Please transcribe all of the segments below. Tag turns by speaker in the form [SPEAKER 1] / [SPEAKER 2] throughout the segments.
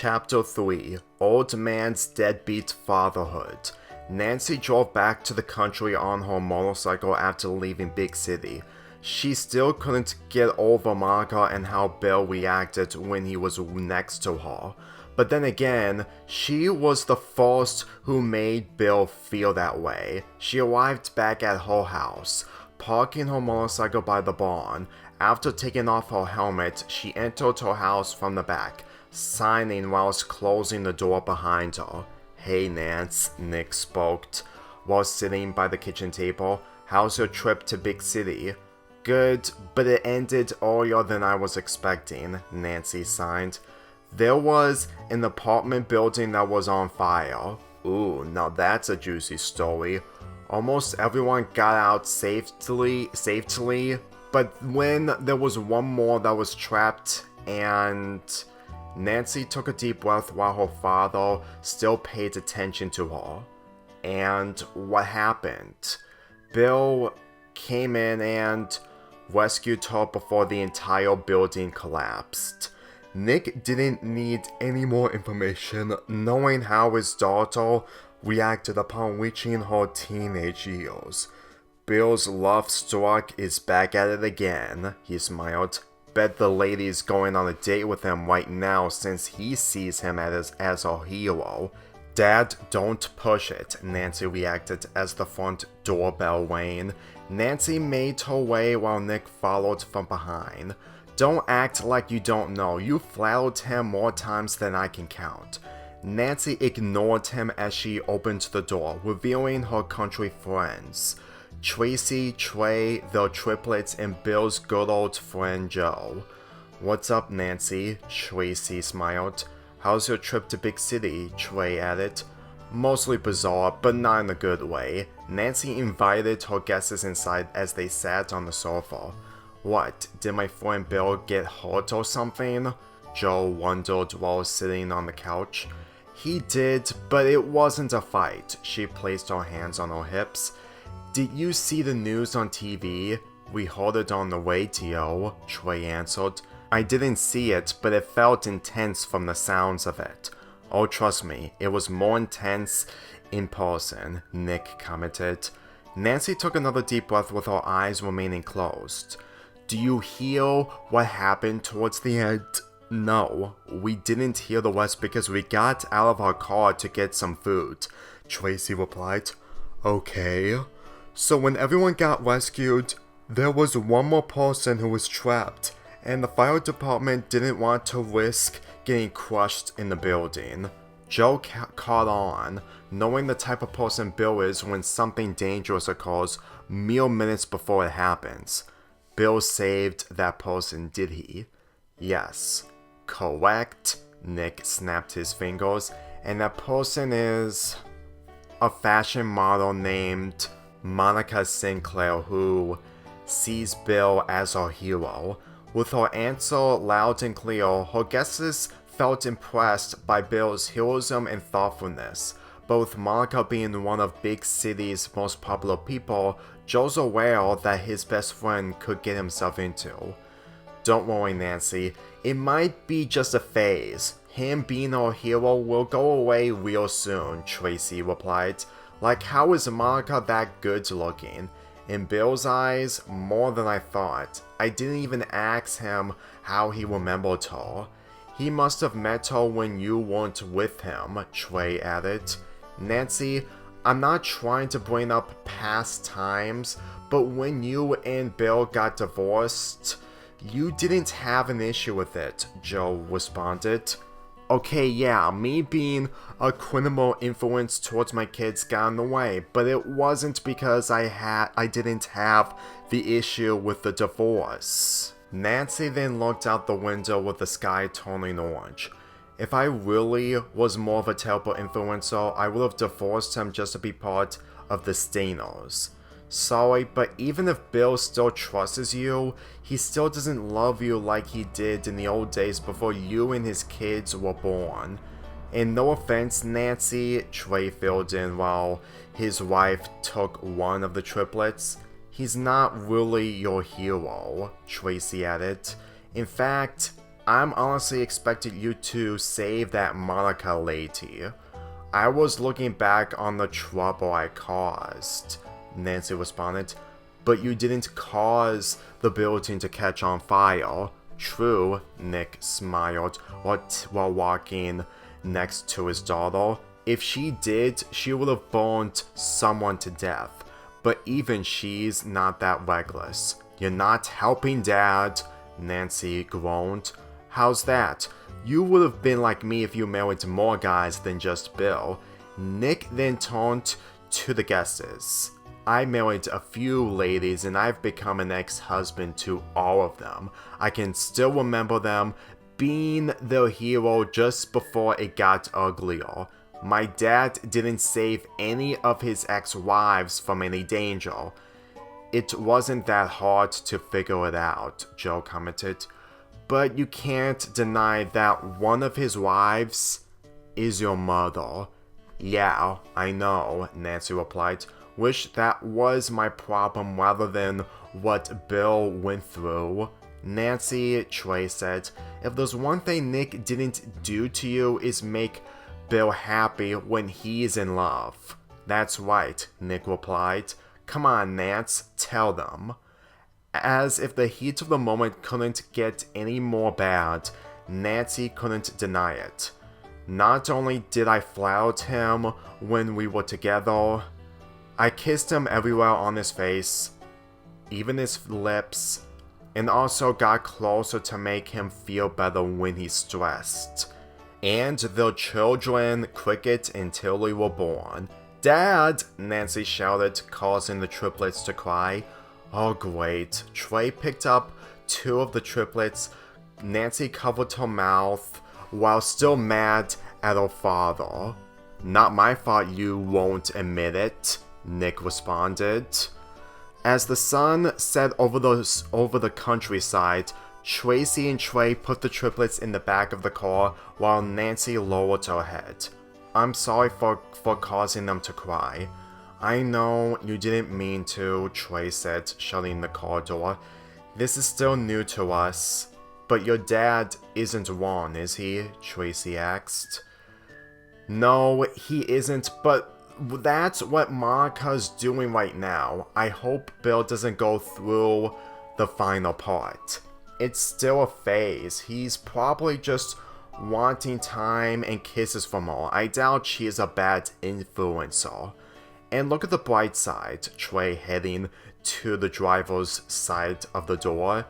[SPEAKER 1] Chapter 3 Old Man's Deadbeat Fatherhood. Nancy drove back to the country on her motorcycle after leaving Big City. She still couldn't get over Monica and how Bill reacted when he was next to her. But then again, she was the first who made Bill feel that way. She arrived back at her house, parking her motorcycle by the barn. After taking off her helmet, she entered her house from the back, signing whilst closing the door behind her. "Hey Nance," Nick spoke, while sitting by the kitchen table. "How's your trip to Big City?" "Good, but it ended earlier than I was expecting," Nancy signed. "There was an apartment building that was on fire." "Ooh, now that's a juicy story. Almost everyone got out safely, but when there was one more that was trapped and..." Nancy took a deep breath while her father still paid attention to her. "And what happened?" "Bill came in and rescued her before the entire building collapsed." Nick didn't need any more information, knowing how his daughter reacted upon reaching her teenage years. "Bill's Lovestruck is back at it again," he smiled. "Bet the lady's going on a date with him right now since he sees him as a hero." "Dad, don't push it," Nancy reacted as the front doorbell rang. Nancy made her way while Nick followed from behind. "Don't act like you don't know. You flattered him more times than I can count." Nancy ignored him as she opened the door, revealing her country friends. Tracy, Trey, the triplets, and Bill's good old friend Joe. "What's up, Nancy?" Tracy smiled. "How's your trip to Big City?" Trey added. "Mostly bizarre, but not in a good way." Nancy invited her guests inside as they sat on the sofa. "What, did my friend Bill get hurt or something?" Joe wondered while sitting on the couch. "He did, but it wasn't a fight." She placed her hands on her hips. "Did you see the news on TV?" "We heard it on the radio," Trey answered. "I didn't see it, but it felt intense from the sounds of it." "Oh, trust me, it was more intense in person," Nick commented. Nancy took another deep breath with her eyes remaining closed. "Do you hear what happened towards the end?" "No, we didn't hear the rest because we got out of our car to get some food," Tracy replied. "Okay. So when everyone got rescued, there was one more person who was trapped, and the fire department didn't want to risk getting crushed in the building." Joe caught on, knowing the type of person Bill is when something dangerous occurs mere minutes before it happens. "Bill saved that person, did he?" "Yes." "Correct," Nick snapped his fingers. "And that person is a fashion model named Monica Sinclair who sees Bill as our hero." With her answer loud and clear, her guests felt impressed by Bill's heroism and thoughtfulness. But with Monica being one of Big City's most popular people, Joe's aware that his best friend could get himself into. "Don't worry, Nancy. It might be just a phase. Him being our hero will go away real soon," Tracy replied. "Like, how is Monica that good looking?" "In Bill's eyes, more than I thought. I didn't even ask him how he remembered her." "He must have met her when you weren't with him," Trey added. "Nancy, I'm not trying to bring up past times, but when you and Bill got divorced, you didn't have an issue with it," Joe responded. "Okay, yeah, me being a criminal influence towards my kids got in the way, but it wasn't because I didn't have the issue with the divorce." Nancy then looked out the window with the sky turning orange. "If I really was more of a terrible influencer, I would have divorced him just to be part of the Stainers. Sorry, but even if Bill still trusts you, he still doesn't love you like he did in the old days before you and his kids were born." "And no offense, Nancy," Trey filled in while his wife took one of the triplets. "He's not really your hero," Tracy added. "In fact, I'm honestly expecting you to save that Monica lady. I was looking back on the trouble I caused, Nancy responded. But you didn't cause the building to catch on fire. True, Nick smiled while walking next to his daughter. If she did, she would have burned someone to death. But even she's not that reckless. You're not helping Dad, Nancy groaned. How's that? You would have been like me if you married more guys than just Bill. Nick then turned to the guesses. I married a few ladies and I've become an ex-husband to all of them. I can still remember them being the hero just before it got uglier. My dad didn't save any of his ex-wives from any danger. It wasn't that hard to figure it out, Joe commented. But you can't deny that one of his wives is your mother. Yeah, I know, Nancy replied. Wish that was my problem rather than what Bill went through. Nancy, Trey said, if there's one thing Nick didn't do to you is make Bill happy when he's in love. That's right, Nick replied. Come on, Nance, tell them. As if the heat of the moment couldn't get any more bad, Nancy couldn't deny it. Not only did I flout him when we were together, I kissed him everywhere on his face, even his lips, and also got closer to make him feel better when he's stressed. And their children, Cricket and Tilly, were born. Dad! Nancy shouted, causing the triplets to cry. Oh great. Trey picked up two of the triplets. Nancy covered her mouth while still mad at her father. Not my fault you won't admit it, Nick responded. As the sun set over the countryside, Tracy and Trey put the triplets in the back of the car while Nancy lowered her head. I'm sorry for causing them to cry. I know you didn't mean to, Trey said, shutting the car door. This is still new to us. But your dad isn't wrong, is he? Tracy asked. No, he isn't, but that's what Monica's doing right now. I hope Bill doesn't go through the final part. It's still a phase. He's probably just wanting time and kisses from her. I doubt she is a bad influencer. And look at the bright side, Trey heading to the driver's side of the door.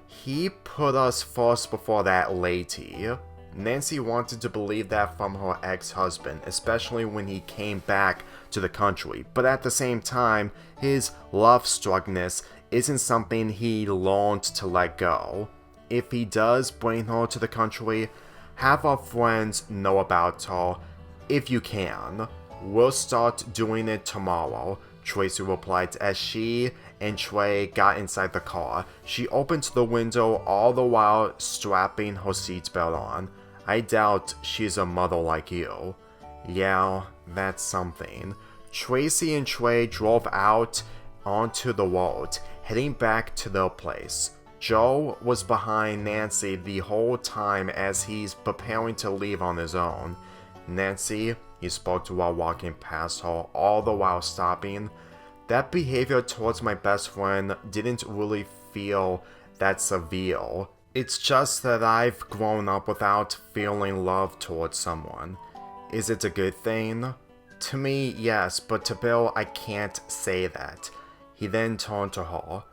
[SPEAKER 1] He put us first before that lady. Nancy wanted to believe that from her ex-husband, especially when he came back to the country. But at the same time, his Lovestruckness isn't something he learned to let go. If he does bring her to the country, have our friends know about her if you can. We'll start doing it tomorrow, Tracy replied as she and Trey got inside the car. She opened the window all the while strapping her seatbelt on. I doubt she's a mother like you. Yeah, that's something. Tracy and Trey drove out onto the road, heading back to their place. Joe was behind Nancy the whole time as he's preparing to leave on his own. Nancy, he spoke to while walking past her, all the while stopping. That behavior towards my best friend didn't really feel that severe. It's just that I've grown up without feeling love towards someone. Is it a good thing? To me, yes, but to Bill, I can't say that. He then turned to her.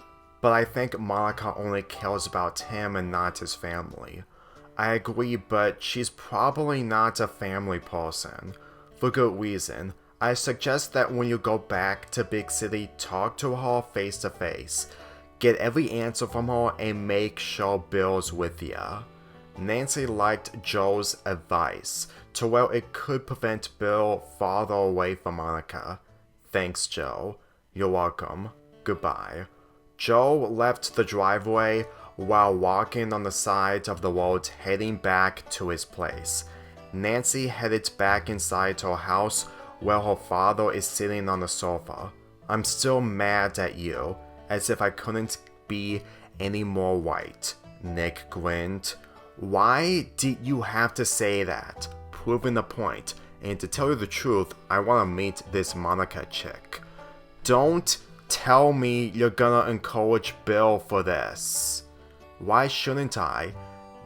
[SPEAKER 1] But I think Monica only cares about him and not his family. I agree, but she's probably not a family person. For good reason. I suggest that when you go back to Big City, talk to her face to face. Get every answer from her and make sure Bill's with ya. Nancy liked Joe's advice, to where it could prevent Bill farther away from Monica. Thanks, Joe. You're welcome. Goodbye. Joe left the driveway while walking on the side of the road heading back to his place. Nancy headed back inside her house where her father is sitting on the sofa. I'm still mad at you, as if I couldn't be any more right. Nick grinned. Why did you have to say that? Proving the point. And to tell you the truth, I want to meet this Monica chick. Don't tell me you're gonna encourage Bill for this. Why shouldn't I?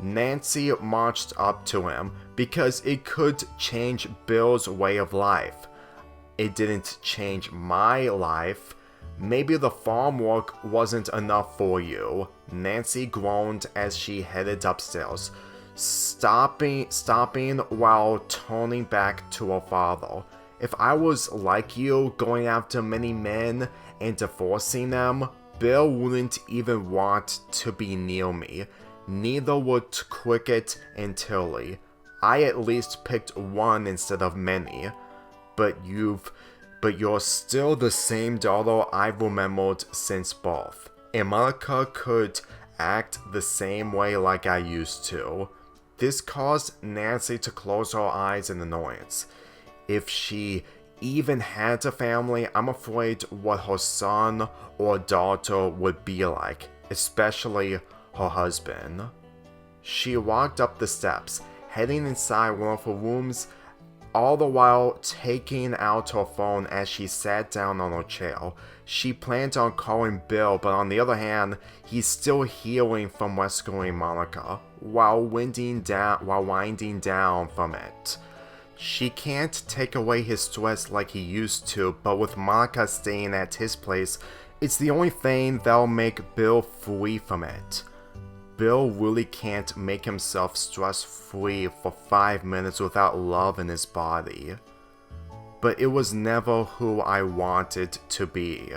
[SPEAKER 1] Nancy marched up to him because it could change Bill's way of life. It didn't change my life. Maybe the farm work wasn't enough for you. Nancy groaned as she headed upstairs, stopping while turning back to her father. If I was like you, going after many men and divorcing them, Bill wouldn't even want to be near me. Neither would Cricket and Tilly. I at least picked one instead of many. But you're still the same daughter I've remembered since birth. And Monica could act the same way like I used to. This caused Nancy to close her eyes in annoyance. If she even had a family, I'm afraid what her son or daughter would be like, especially her husband. She walked up the steps, heading inside one of her rooms, all the while taking out her phone as she sat down on her chair. She planned on calling Bill, but on the other hand, he's still healing from rescuing Monica, while winding down from it. She can't take away his stress like he used to, but with Monica staying at his place, it's the only thing that'll make Bill free from it. Bill really can't make himself stress-free for 5 minutes without love in his body. But it was never who I wanted to be.